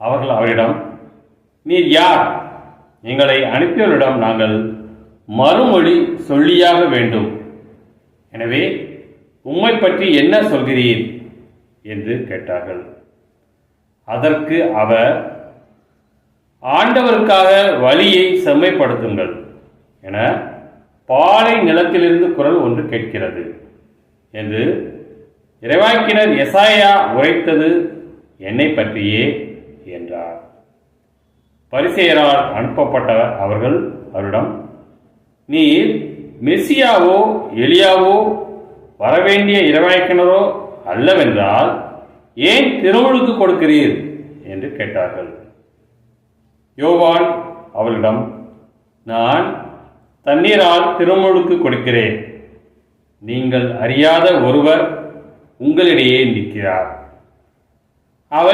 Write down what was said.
அவர்கள் அவரிடம், நீர் யார்? எங்களை அனுப்பியவரிடம் நாங்கள் மறுமொழி சொல்லியாக வேண்டும். எனவே உம்மை பற்றி என்ன சொல்கிறீர் என்று கேட்டார்கள். அதற்கு அவர், ஆண்டவருக்காக வழியை செம்மைப்படுத்துங்கள் என பாலை நிலத்திலிருந்து குரல் ஒன்று கேட்கிறது என்று இறைவாக்கினர் எசாயா உரைத்தது என்னை பற்றியே என்றார். பரிசேயரால் அனுப்பப்பட்ட அவர்கள் அவரிடம், நீர் மெசியாவோ எலியாவோ வரவேண்டிய இறைவாக்கினரோ அல்லவென்றால் ஏன் திருமுழுக்கு கொடுக்கிறீர் என்று கேட்டார்கள். யோவான் அவளிடம், நான் தண்ணீரால் திருமுழுக்கு கொடுக்கிறேன், நீங்கள் அறியாத ஒருவர் உங்களிடையே நிற்கிறார். அவர்